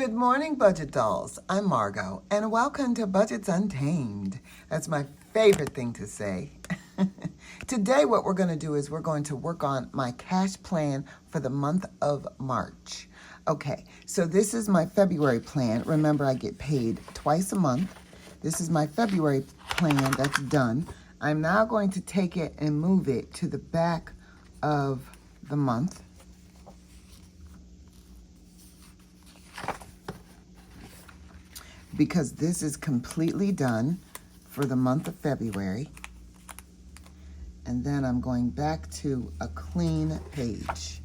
Good morning, Budget Dolls. I'm Margot, and welcome to Budgets Untamed. That's my favorite thing to say. Today, what we're going to do is we're going to work on my cash plan for the month of March. Okay, so this is my February plan. Remember, I get paid twice a month. This is my February plan that's done. I'm now going to take it and move it to the back of the month. Because this is completely done for the month of February. And then I'm going back to a clean page.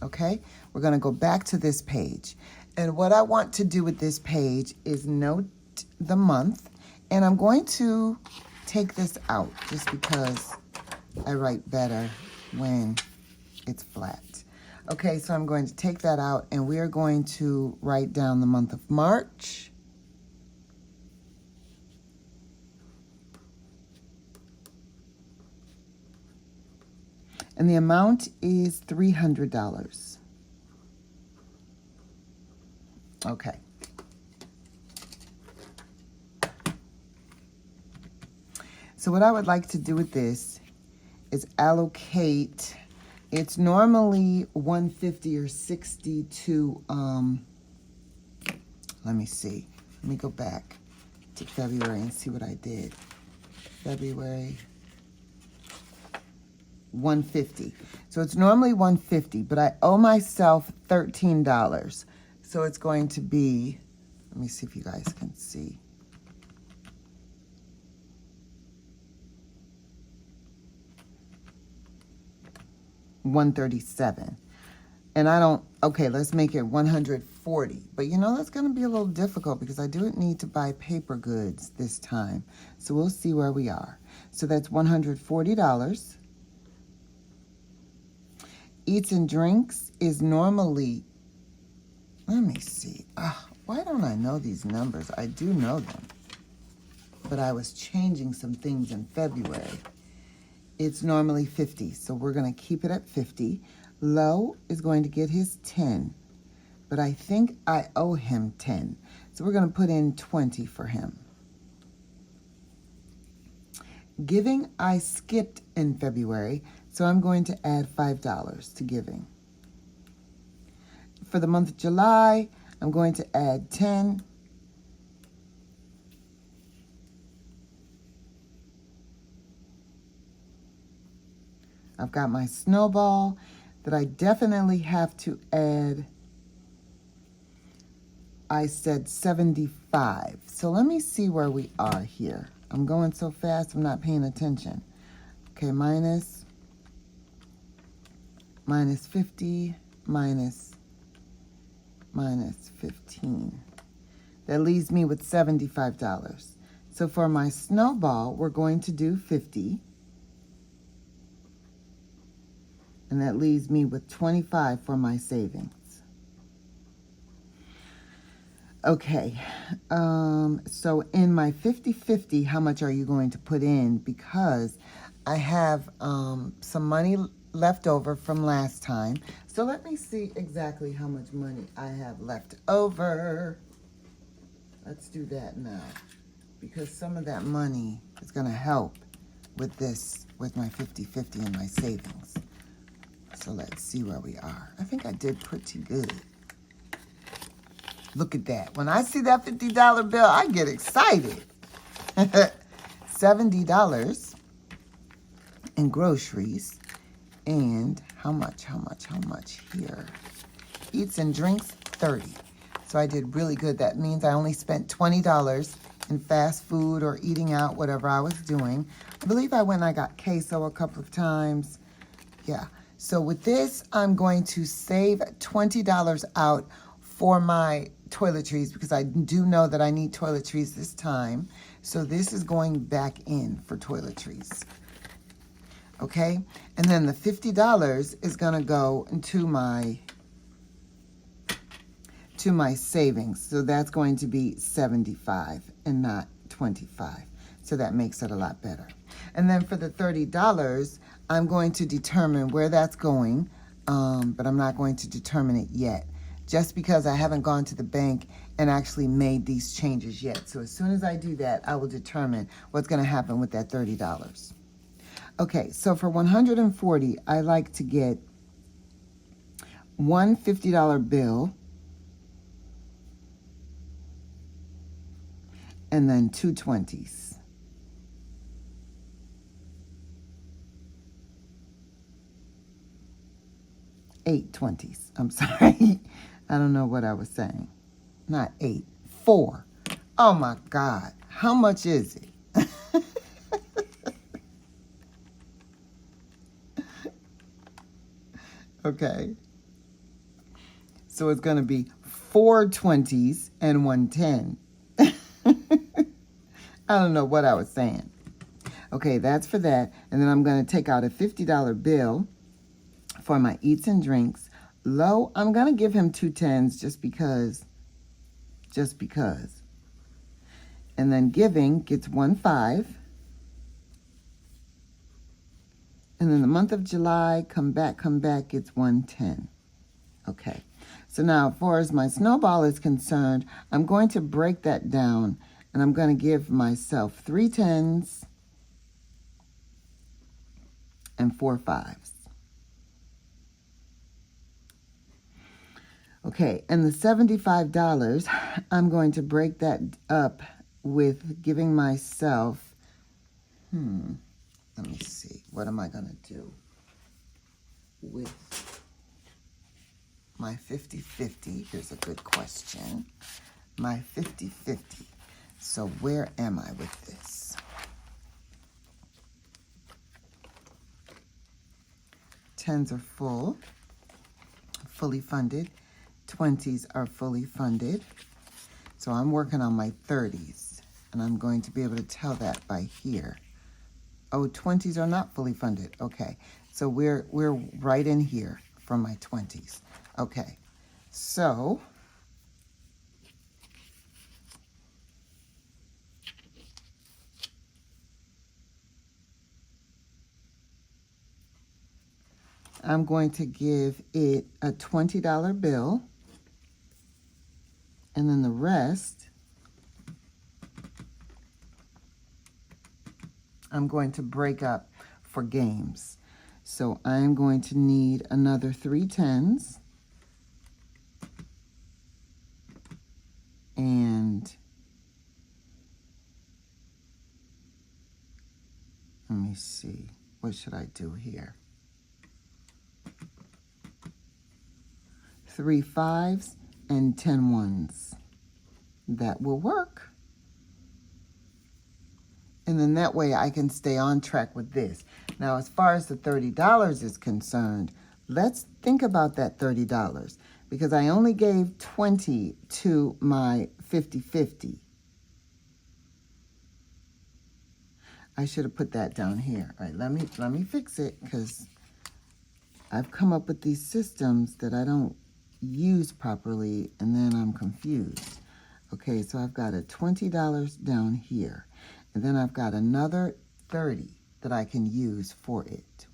Okay, we're going to go back to this page. And what I want to do with this page is note the month. And I'm going to take this out just because I write better when it's flat. Okay, so I'm going to take that out, and we are going to write down the month of March. And the amount is $300. Okay. So what I would like to do with this is allocate. It's normally $150 or $60 to, let me see. Let me go back to February and see what I did. February, $150. So it's normally $150, but I owe myself $13. So it's going to be, let me see if you guys can see. $137. And I don't, okay, let's make it $140. But you know, that's going to be a little difficult because I do need to buy paper goods this time. So we'll see where we are. So that's $140. Eats and drinks is normally, let me see. Why don't I know these numbers? I do know them. But I was changing some things in February. It's normally 50, so we're going to keep it at 50. Low is going to get his 10, but I think I owe him 10. So we're going to put in 20 for him. Giving, I skipped in February, so I'm going to add $5 to giving. For the month of July, I'm going to add 10. I've got my snowball that I definitely have to add. I said 75. So let me see where we are here. I'm going so fast, I'm not paying attention. Okay, minus 50, minus 15. That leaves me with $75. So for my snowball, we're going to do 50. And that leaves me with 25 for my savings. Okay, so in my 50-50, how much are you going to put in? Because I have some money left over from last time. So let me see exactly how much money I have left over. Let's do that now. Because some of that money is going to help with this, with my 50-50 and my savings. So let's see where we are. I think I did pretty good. Look at that. When I see that $50 bill, I get excited. $70 in groceries. And how much here? Eats and drinks, 30. So I did really good. That means I only spent $20 in fast food or eating out, whatever I was doing. I believe I went and I got queso a couple of times. Yeah. So with this, I'm going to save $20 out for my toiletries because I do know that I need toiletries this time. So this is going back in for toiletries. Okay? And then the $50 is going to go into my savings. So that's going to be 75 and not 25. So that makes it a lot better. And then for the $30, I'm going to determine where that's going, but I'm not going to determine it yet. just because I haven't gone to the bank and actually made these changes yet. So as soon as I do that, I will determine what's going to happen with that $30. Okay, so for 140, I like to get one $50 bill and then two 20s. Eight 20s. I'm sorry. I don't know what I was saying. Not 8. 4. Oh my God. How much is it? Okay. So it's going to be 4 20s and 1 10. I don't know what I was saying. Okay, that's for that. And then I'm going to take out a $50 bill for my eats and drinks. Low, I'm going to give him 2 10s just because. And then giving gets 1 5. And then the month of July, come back, gets 1 10. Okay. So now, as far as my snowball is concerned, I'm going to break that down, and I'm going to give myself 3 10s and 4 5s. Okay, and the $75, I'm going to break that up with giving myself, let me see, what am I going to do with my 50-50? Here's a good question. My 50-50. So where am I with this? 10s are fully funded. 20s are fully funded. So I'm working on my 30s, and I'm going to be able to tell that by here. Oh, 20s are not fully funded. Okay, so we're right in here for my 20s. Okay, so I'm going to give it a $20 bill, and then the rest I'm going to break up for games. So I'm going to need another 3 10s and let me see, what should I do here? 3 5s and 10 1s. That will work. And then that way I can stay on track with this. Now, as far as the $30 is concerned, let's think about that $30 because I only gave 20 to my 50-50. I should have put that down here. All right, let me fix it because I've come up with these systems that I don't use properly and then I'm confused. Okay, so I've got a $20 down here. And then I've got another 30 that I can use for it.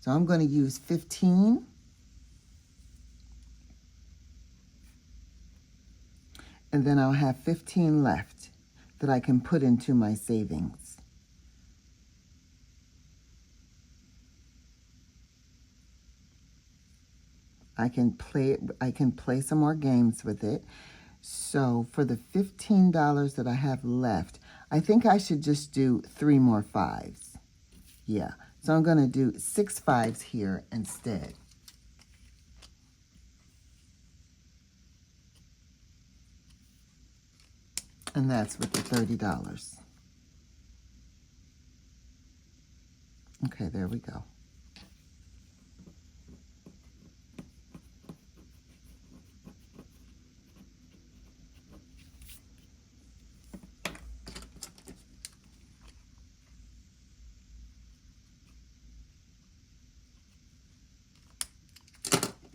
So I'm going to use 15. And then I'll have 15 left that I can put into my savings. I can play some more games with it. So for the $15 that I have left, I think I should just do 3 more 5s. Yeah, so I'm going to do 6 5s here instead. And that's with the $30. Okay, there we go.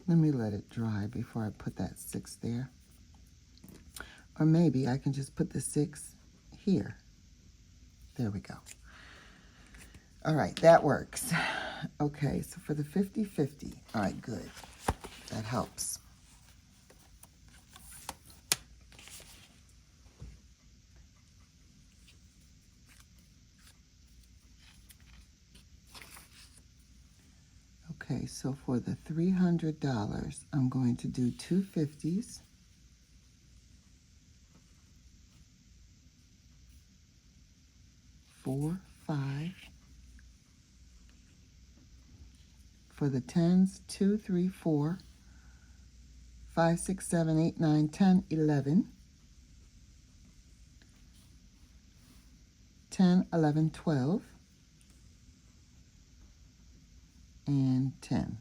Let me let it dry before I put that 6 there. Or maybe I can just put the 6 here. There we go. All right, that works. Okay, so for the 50-50, all right, good. That helps. Okay, so for the $300, I'm going to do 2 50s. Four, 5. For the 10s, 2, 3, 4, 5, 6, 7, 8, 9, 10, 11. 10, 11, 12, and 10.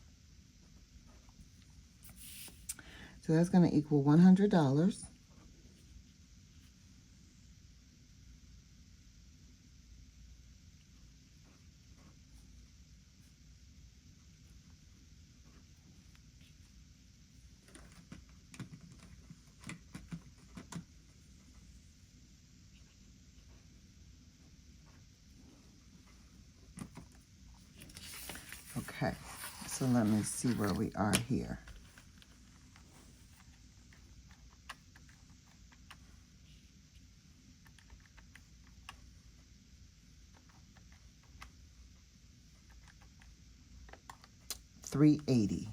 So that's going to equal $100. Okay, so let me see where we are here. $380.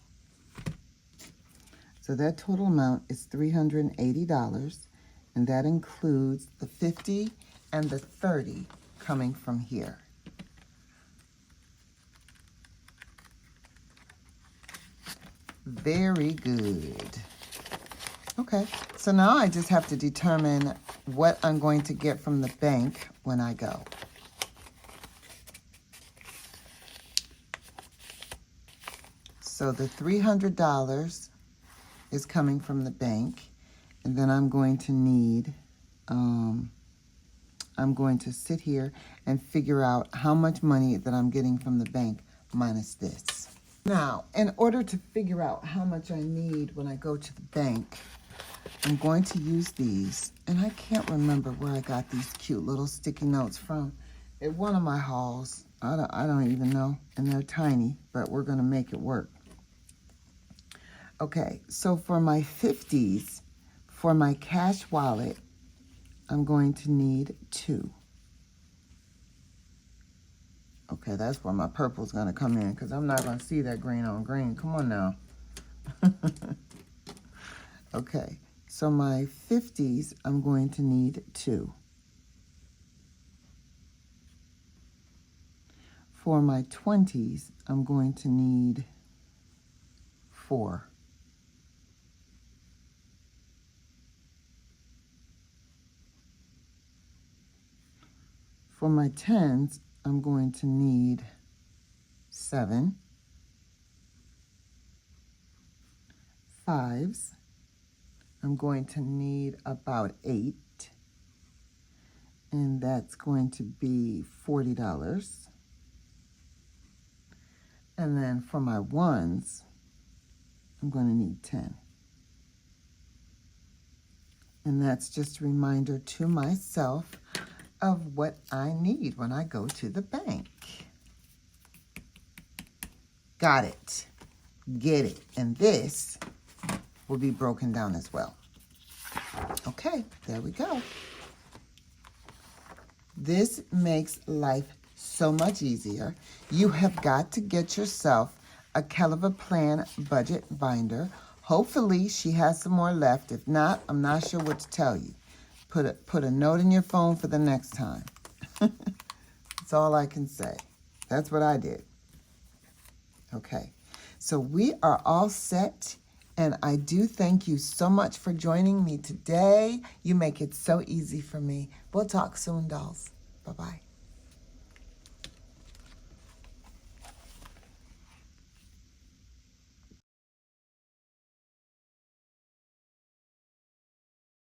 So that total amount is $380, and that includes the 50 and the 30 coming from here. Very good. Okay, so now I just have to determine what I'm going to get from the bank when I go. So the $300 is coming from the bank, and then I'm going to need, I'm going to sit here and figure out how much money that I'm getting from the bank minus this. Now, in order to figure out how much I need when I go to the bank, I'm going to use these, and I can't remember where I got these cute little sticky notes from. At one of my hauls, I don't even know, and they're tiny, but we're gonna make it work. Okay, so for my 50s, for my cash wallet, I'm going to need 2. Okay, that's where my purple's gonna come in, because I'm not gonna see that green on green. Come on now. Okay, so my 50s, I'm going to need 2. For my 20s, I'm going to need 4. For my 10s, I'm going to need 7. 5s, I'm going to need about 8. And that's going to be $40. And then for my 1s, I'm going to need 10. And that's just a reminder to myself of what I need when I go to the bank. Got it. Get it. And this will be broken down as well. Okay, there we go. This makes life so much easier. You have got to get yourself a Caliber Plan budget binder. Hopefully she has some more left. If not, I'm not sure what to tell you. Put a note in your phone for the next time. That's all I can say. That's what I did. Okay, so we are all set, and I do thank you so much for joining me today. You make it so easy for me. We'll talk soon, dolls. Bye-bye.